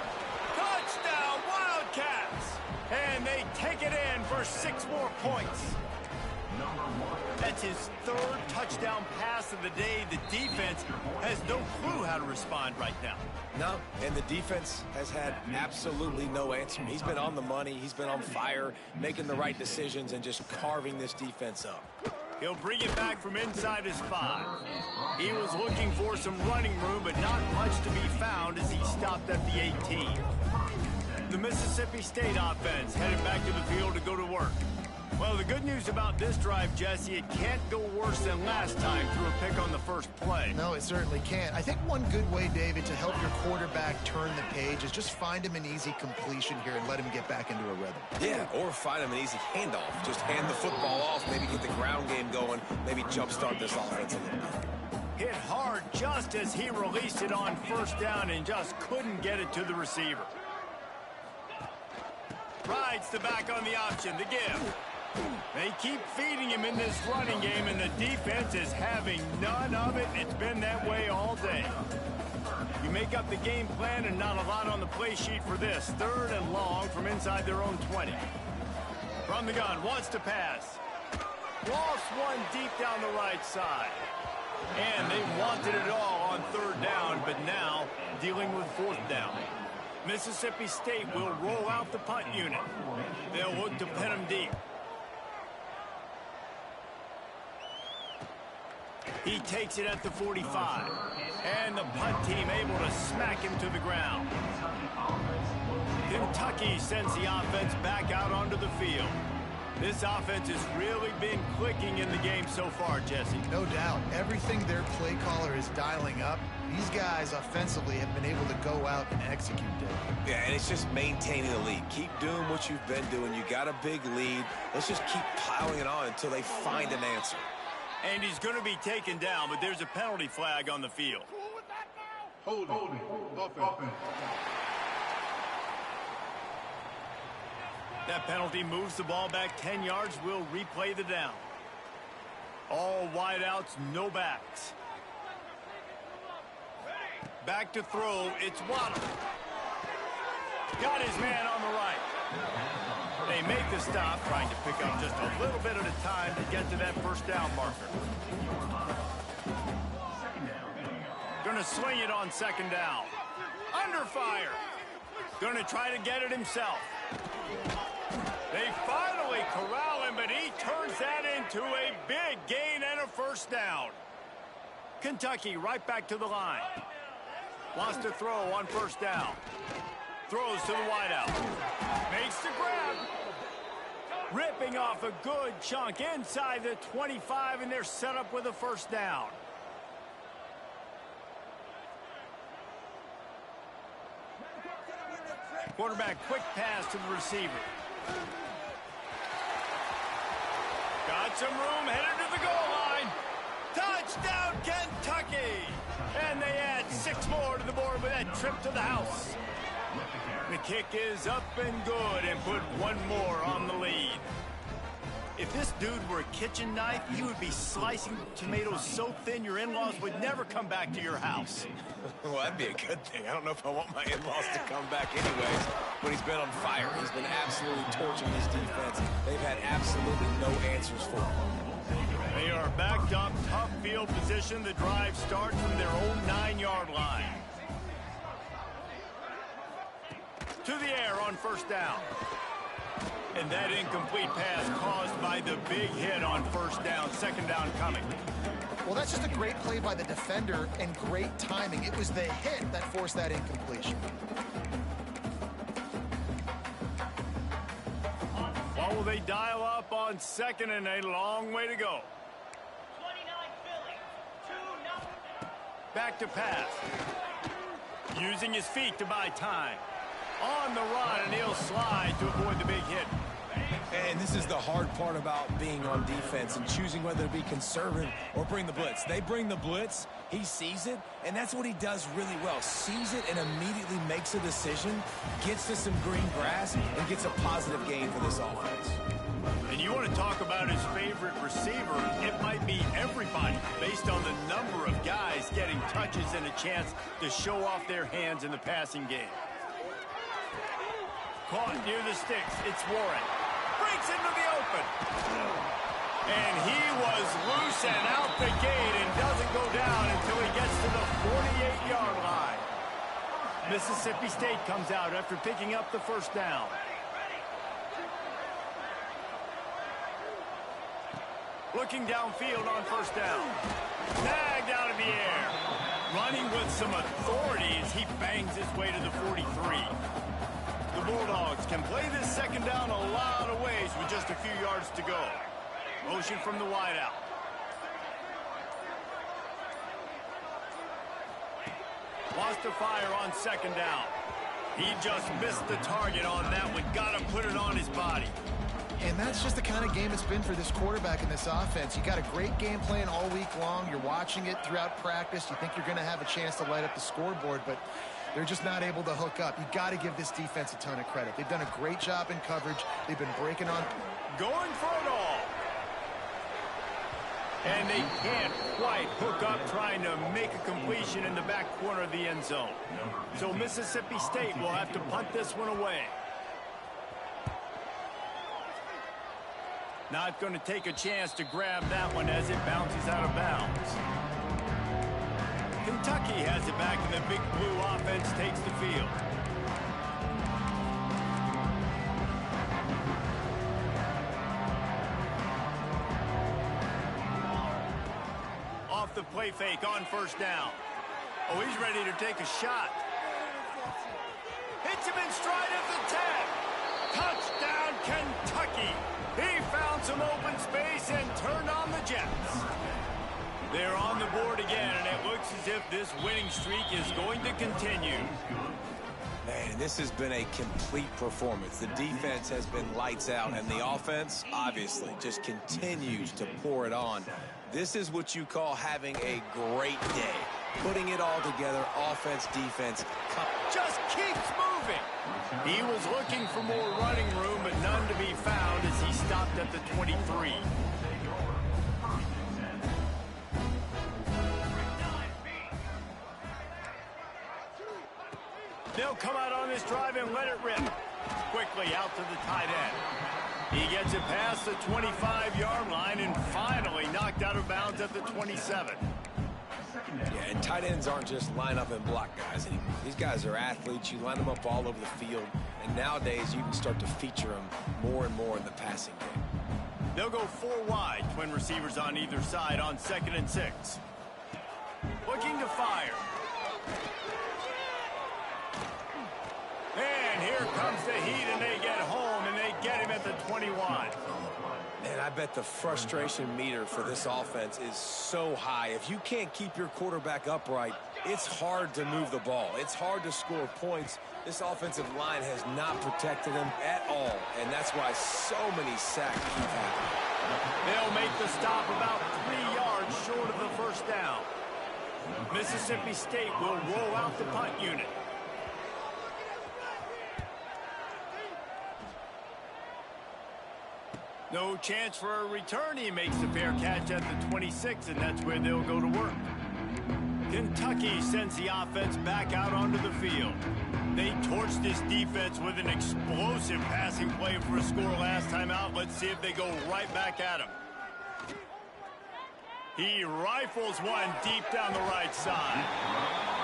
[SPEAKER 1] Touchdown, Wildcats! And they take it in for 6 more points. That's his 3rd touchdown pass of the day. The defense has no clue how to respond right now.
[SPEAKER 3] No, and the defense has had absolutely no answer. He's been on the money. He's been on fire, making the right decisions, and just carving this defense up.
[SPEAKER 1] He'll bring it back from inside his 5. He was looking for some running room, but not much to be found as he stopped at the 18. The Mississippi State offense headed back to the field to go to work. Well, the good news about this drive, Jesse, it can't go worse than last time through a pick on the 1st play.
[SPEAKER 2] No, it certainly can't. I think one good way, David, to help your quarterback turn the page is just find him an easy completion here and let him get back into a rhythm.
[SPEAKER 3] Yeah, or find him an easy handoff. Just hand the football off, maybe get the ground game going, maybe jumpstart this offense a little bit.
[SPEAKER 1] Hit hard just as he released it on 1st down and just couldn't get it to the receiver. Rides the back on the option, the give. They keep feeding him in this running game, and the defense is having none of it. It's been that way all day. You make up the game plan, and not a lot on the play sheet for this. 3rd and long from inside their own 20. From the gun, wants to pass. Lost one deep down the right side. And they wanted it all on 3rd down, but now dealing with 4th down. Mississippi State will roll out the punt unit. They'll look to pin him deep. He takes it at the 45. And the punt team able to smack him to the ground. Kentucky sends the offense back out onto the field. This offense has really been clicking in the game so far, Jesse.
[SPEAKER 2] No doubt. Everything their play caller is dialing up, these guys offensively have been able to go out and execute it.
[SPEAKER 3] Yeah, and it's just maintaining the lead. Keep doing what you've been doing. You got a big lead. Let's just keep piling it on until they find an answer.
[SPEAKER 1] And he's going to be taken down, but there's a penalty flag on the field.
[SPEAKER 4] Holding. Offense.
[SPEAKER 1] That penalty moves the ball back 10 yards. We'll replay the down. All wideouts, no backs. Back to throw. It's Waddle. Got his man on the right. They make the stop, trying to pick up just a little bit at a time to get to that first down marker. Going to swing it on second down. Under fire. Going to try to get it himself. They finally corral him, but he turns that into a big gain and a first down. Kentucky right back to the line. Wants to throw on first down. Throws to the wideout. Makes the grab. Ripping off a good chunk inside the 25, and they're set up with a first down. Quarterback quick pass to the receiver. Got some room, headed to the goal line. Touchdown, Kentucky! And they add 6 more to the board with that trip to the house. The kick is up and good and put 1 more on the lead. If this dude were a kitchen knife, he would be slicing tomatoes so thin your in-laws would never come back to your house.
[SPEAKER 3] Well, that'd be a good thing. I don't know if I want my in-laws to come back anyways, but he's been on fire. He's been absolutely torching this defense. They've had absolutely no answers for him.
[SPEAKER 1] They are backed up, tough field position. The drive starts from their own 9-yard line. To the air on first down. And that incomplete pass caused by the big hit on first down. Second down coming.
[SPEAKER 2] Well, that's just a great play by the defender and great timing. It was the hit that forced that incompletion.
[SPEAKER 1] What will they dial up on second and a long way to go?
[SPEAKER 5] 29 Philly, 2-0.
[SPEAKER 1] Back to pass. Using his feet to buy time. On the run, and he'll slide to avoid the big hit.
[SPEAKER 3] And this is the hard part about being on defense and choosing whether to be conservative or bring the blitz. They bring the blitz, he sees it, and that's what he does really well. Sees it and immediately makes a decision, gets to some green grass, and gets a positive gain for this offense.
[SPEAKER 1] And you want to talk about his favorite receiver, it might be everybody based on the number of guys getting touches and a chance to show off their hands in the passing game. Caught near the sticks, it's Warren. Breaks into the open. And he was loose and out the gate and doesn't go down until he gets to the 48-yard line. Mississippi State comes out after picking up the first down. Looking downfield on first down. Snagged out of the air. Running with some authority as he bangs his way to the 43. The Bulldogs can play this second down a lot of ways with just a few yards to go. Motion from the wideout. Wants to fire on second down. He just missed the target on that one. Got to put it on his body.
[SPEAKER 2] And that's just the kind of game it's been for this quarterback in this offense. You got a great game plan all week long. You're watching it throughout practice. You think you're going to have a chance to light up the scoreboard, but they're just not able to hook up. You got to give this defense a ton of credit. They've done a great job in coverage. They've been breaking on.
[SPEAKER 1] Going for it all. And they can't quite hook up trying to make a completion in the back corner of the end zone. So Mississippi State will have to punt this one away. Not going to take a chance to grab that one as it bounces out of bounds. Kentucky has it back, and the big blue offense takes the field. Off the play fake on first down. Oh, he's ready to take a shot. Hits him in stride at the 10. Touchdown, Kentucky. He found some open space and turned on the Jets. They're on the board again, and it looks as if this winning streak is going to continue.
[SPEAKER 3] Man, this has been a complete performance. The defense has been lights out, and the offense, obviously, just continues to pour it on. This is what you call having a great day. Putting it all together, offense, defense.
[SPEAKER 1] Just keeps moving. He was looking for more running room, but none to be found as he stopped at the 23. They'll come out on this drive and let it rip. Quickly out to the tight end. He gets it past the 25-yard line and finally knocked out of bounds at the 27.
[SPEAKER 3] Yeah, and tight ends aren't just line up and block guys anymore. These guys are athletes. You line them up all over the field, and nowadays you can start to feature them more and more in the passing game.
[SPEAKER 1] They'll go 4 wide, twin receivers on either side on 2nd and 6. Looking to fire. And here comes the heat, and they get home, and they get him at the 21.
[SPEAKER 3] Man, I bet the frustration meter for this offense is so high. If you can't keep your quarterback upright, it's hard to move the ball. It's hard to score points. This offensive line has not protected him at all, and that's why so many sacks keep happening.
[SPEAKER 1] They'll make the stop about 3 yards short of the first down. Mississippi State will roll out the punt unit. No chance for a return. He makes the fair catch at the 26, and that's where they'll go to work. Kentucky sends the offense back out onto the field. They torched this defense with an explosive passing play for a score last time out. Let's see if they go right back at him. He rifles one deep down the right side.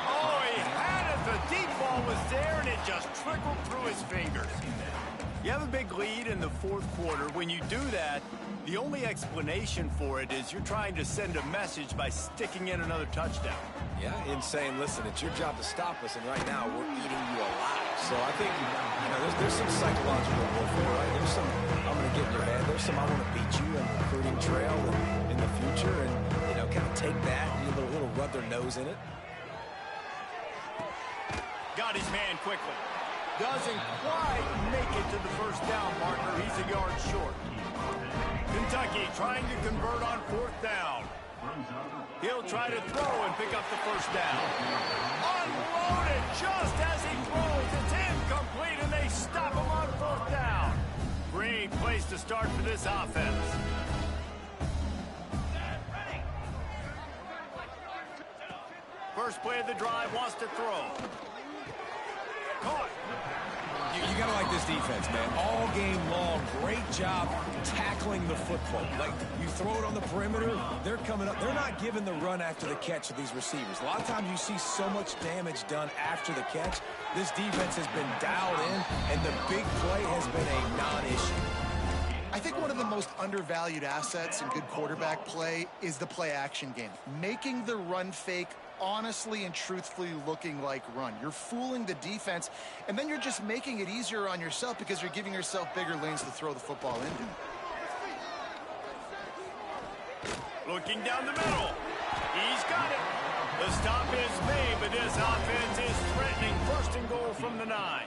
[SPEAKER 1] Oh, he had it. The deep ball was there, and it just trickled through his fingers. You have a big lead in the 4th quarter. When you do that, the only explanation for it is you're trying to send a message by sticking in another touchdown.
[SPEAKER 3] Yeah, in saying, listen, it's your job to stop us, and right now we're eating you alive. So I think, there's some psychological warfare, right? There's some, I'm going to get in your head. There's some, I want to beat you on the recruiting trail in the future, and, kind of take that and a little rub their nose in it.
[SPEAKER 1] Got his man quickly. Doesn't quite make it to the first down marker. He's a yard short. Kentucky trying to convert on 4th down. He'll try to throw and pick up the first down. Unloaded just as he throws. It's incomplete, and they stop him on 4th down. Great place to start for this offense. First play of the drive, wants to throw. Caught.
[SPEAKER 3] You got to like this defense, man. All game long, great job tackling the football. Like, you throw it on the perimeter, they're coming up. They're not giving the run after the catch to these receivers. A lot of times you see so much damage done after the catch. This defense has been dialed in, and the big play has been a non-issue.
[SPEAKER 2] I think one of the most undervalued assets in good quarterback play is the play-action game. Making the run fake honestly and truthfully looking like run. You're fooling the defense, and then you're just making it easier on yourself because you're giving yourself bigger lanes to throw the football into.
[SPEAKER 1] Looking down the middle. He's got it. The stop is made, but this offense is threatening. 1st and goal from the 9.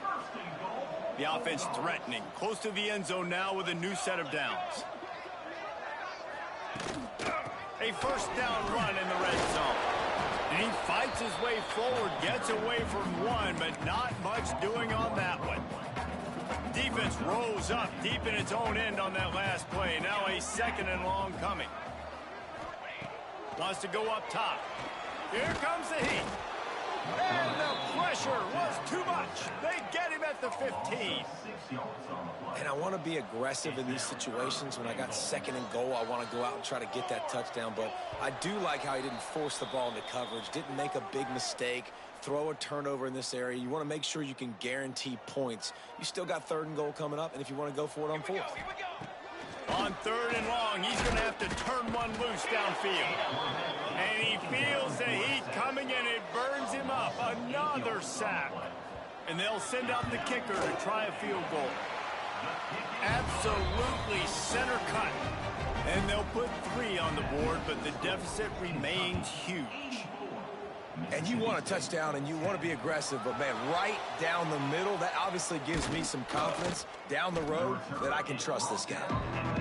[SPEAKER 1] The offense threatening. Close to the end zone now with a new set of downs. A first down run in the red zone. And he fights his way forward, gets away from one, but not much doing on that one. Defense rose up deep in its own end on that last play. Now a 2nd and long coming. Wants to go up top. Here comes the heat. And the pressure was too much. They get him at the 15.
[SPEAKER 3] And I want to be aggressive in these situations. When I got 2nd and goal, I want to go out and try to get that touchdown. But I do like how he didn't force the ball into coverage, didn't make a big mistake, throw a turnover in this area. You want to make sure you can guarantee points. You still got 3rd and goal coming up, and if you want to go for it on 4th.
[SPEAKER 1] On 3rd and long, he's going to have to turn one loose downfield. And he feels the heat coming, and it burns him up. Another sack. And they'll send out the kicker to try a field goal. absolutely center cut. And they'll put 3 on the board, but the deficit remains huge.
[SPEAKER 3] And you want a touchdown and you want to be aggressive, but man, right down the middle, that obviously gives me some confidence down the road that I can trust this guy.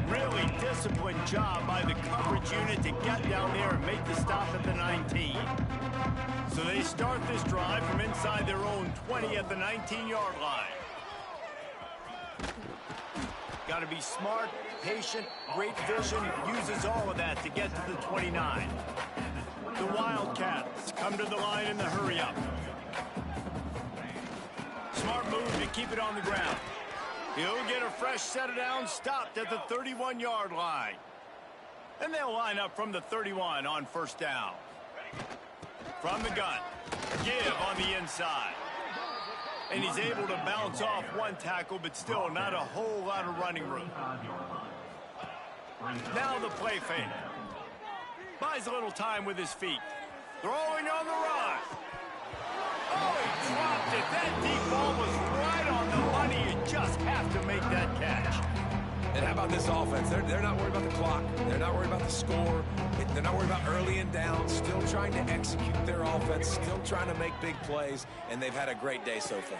[SPEAKER 1] Really disciplined job by the coverage unit to get down there and make the stop at the 19. So they start this drive from inside their own 20 at the 19-yard line. Got to be smart, patient, great vision, uses all of that to get to the 29. The Wildcats come to the line in the hurry-up. Smart move to keep it on the ground. He'll get a fresh set of downs stopped at the 31-yard line. And they'll line up from the 31 on first down. From the gun, give on the inside. And he's able to bounce off one tackle, but still not a whole lot of running room. Now the play fake. Buys a little time with his feet. Throwing on the run. Oh, he dropped it. That deep ball was right on the money. You just have to make that catch.
[SPEAKER 3] And how about this offense? They're not worried about the clock. They're not worried about the score. They're not worried about early and down. Still trying to execute their offense. Still trying to make big plays. And they've had a great day so far.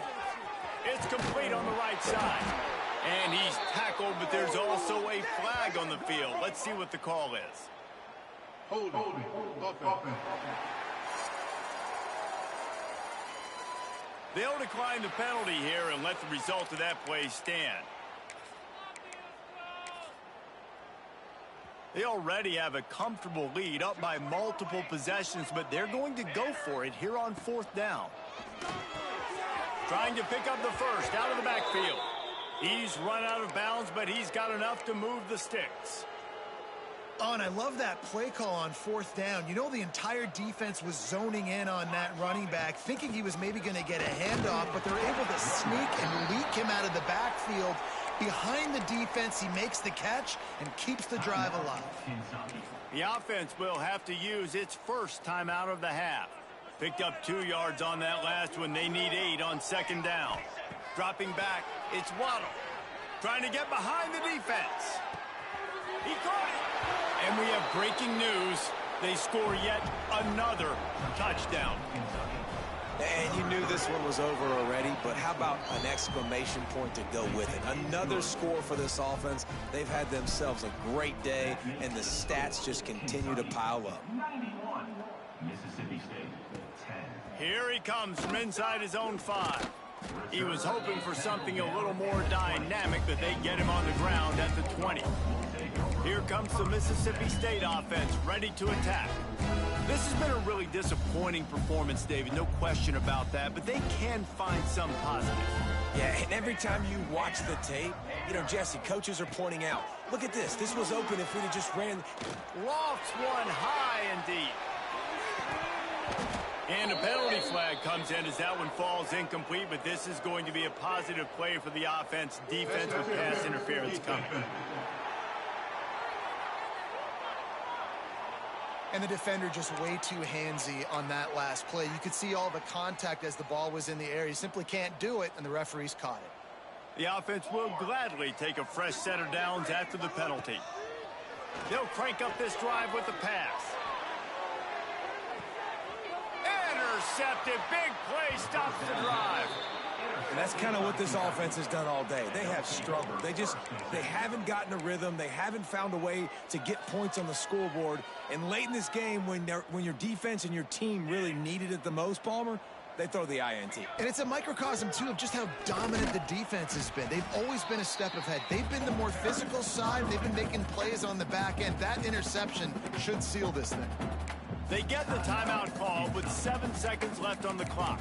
[SPEAKER 1] It's complete on the right side. And he's tackled, but there's also a flag on the field. Let's see what the call is.
[SPEAKER 4] Holding. Offense.
[SPEAKER 1] They'll decline the penalty here and let the result of that play stand. They already have a comfortable lead, up by multiple possessions, but they're going to go for it here on fourth down. Trying to pick up the first out of the backfield. He's run out of bounds, but he's got enough to move the sticks.
[SPEAKER 2] Oh, and I love that play call on fourth down. You know, the entire defense was zoning in on that running back, thinking he was maybe going to get a handoff, but they're able to sneak and leak him out of the backfield. Behind the defense, he makes the catch and keeps the drive alive.
[SPEAKER 1] The offense will have to use its first time out of the half. Picked up 2 yards on that last one. They need 8 on second down. Dropping back, it's Waddle. Trying to get behind the defense. He caught it. And we have breaking news. They score yet another touchdown.
[SPEAKER 3] And you knew this one was over already, but how about an exclamation point to go with it? Another score for this offense. They've had themselves a great day, and the stats just continue to pile up.
[SPEAKER 1] Here he comes from inside his own 5. He was hoping for something a little more dynamic, but they get him on the ground at the 20. Here comes the Mississippi State offense, ready to attack. This has been a really disappointing performance, David, no question about that, but they can find some positive.
[SPEAKER 3] Yeah, and every time you watch the tape, you know, Jesse, coaches are pointing out, look at this. This was open if we'd have just ran.
[SPEAKER 1] Lofts one high and deep. And a penalty flag comes in as that one falls incomplete, but this is going to be a positive play for the offense. Defense with pass interference coming.
[SPEAKER 2] And the defender just way too handsy on that last play. You could see all the contact as the ball was in the air. He simply can't do it, and the referees caught it.
[SPEAKER 1] The offense will gladly take a fresh set of downs after the penalty. They'll crank up this drive with the pass. Intercepted. Big play stops the drive.
[SPEAKER 3] And that's kind of what this offense has done all day. They have struggled. They haven't gotten a rhythm. They haven't found a way to get points on the scoreboard. And late in this game, when your defense and your team really needed it the most, Palmer, they throw the INT.
[SPEAKER 2] And it's a microcosm, too, of just how dominant the defense has been. They've always been a step ahead. They've been the more physical side. They've been making plays on the back end. That interception should seal this thing.
[SPEAKER 1] They get the timeout call with 7 seconds left on the clock.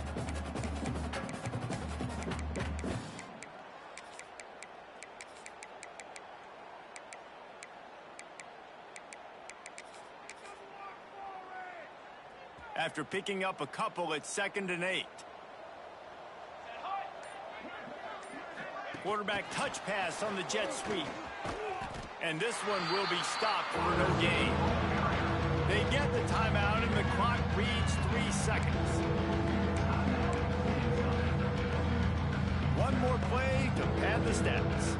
[SPEAKER 1] After picking up a couple at 2nd and 8. Quarterback touch pass on the jet sweep. And this one will be stopped for no gain. They get the timeout and the clock reads 3 seconds. One more play to pad the stats.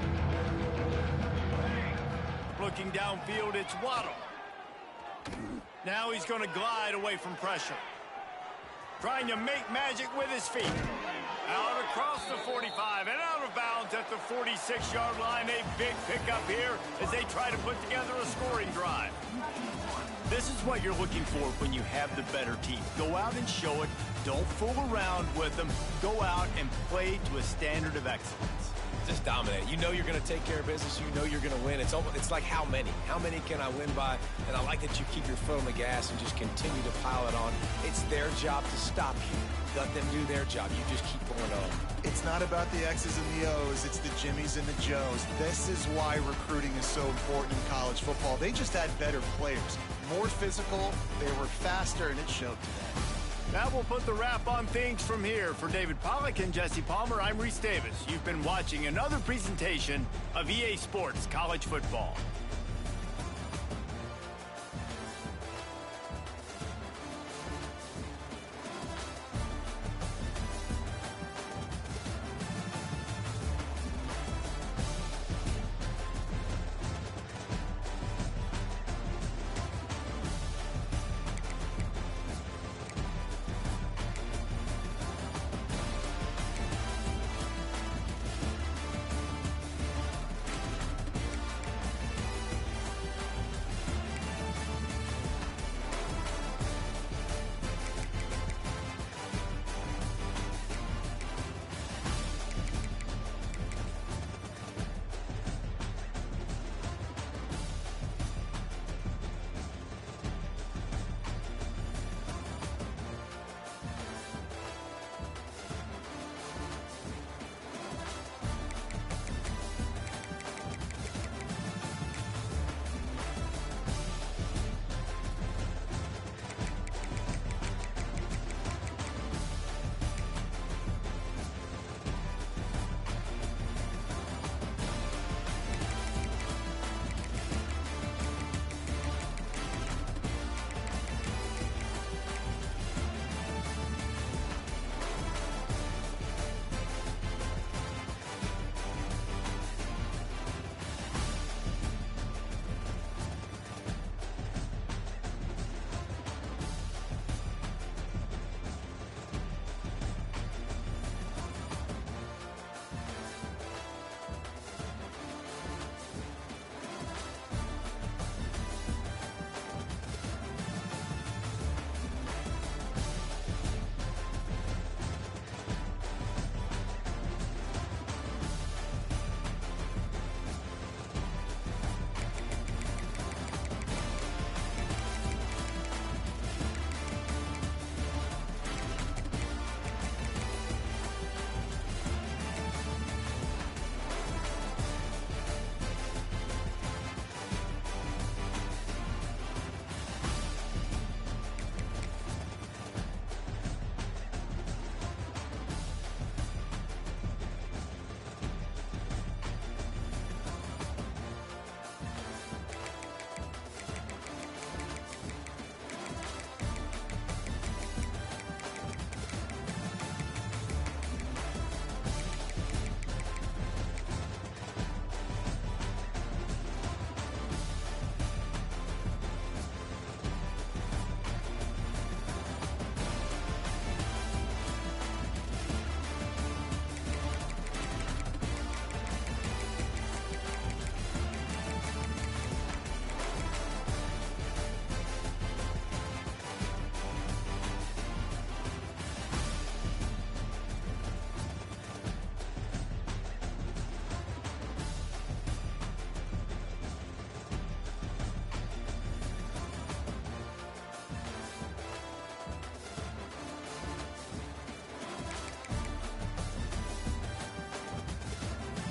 [SPEAKER 1] looking downfield, it's Waddle. Now he's going to glide away from pressure. Trying to make magic with his feet. Out across the 45 and out of bounds at the 46-yard line. A big pickup here as they try to put together a scoring drive. This is what you're looking for when you have the better team. Go out and show it. Don't fool around with them. Go out and play to a standard of excellence.
[SPEAKER 3] Just dominate. You know you're going to take care of business. You know you're going to win. It's like how many? How many can I win by? And I like that you keep your foot on the gas and just continue to pile it on. It's their job to stop you. Let them do their job. You just keep going on.
[SPEAKER 2] It's not about the X's and the O's. It's the Jimmies and the Joes. This is why recruiting is so important in college football. They just had better players. More physical. They were faster, and it showed today.
[SPEAKER 1] That will put the wrap on things from here. For David Pollack and Jesse Palmer, I'm Reese Davis. You've been watching another presentation of EA Sports College Football.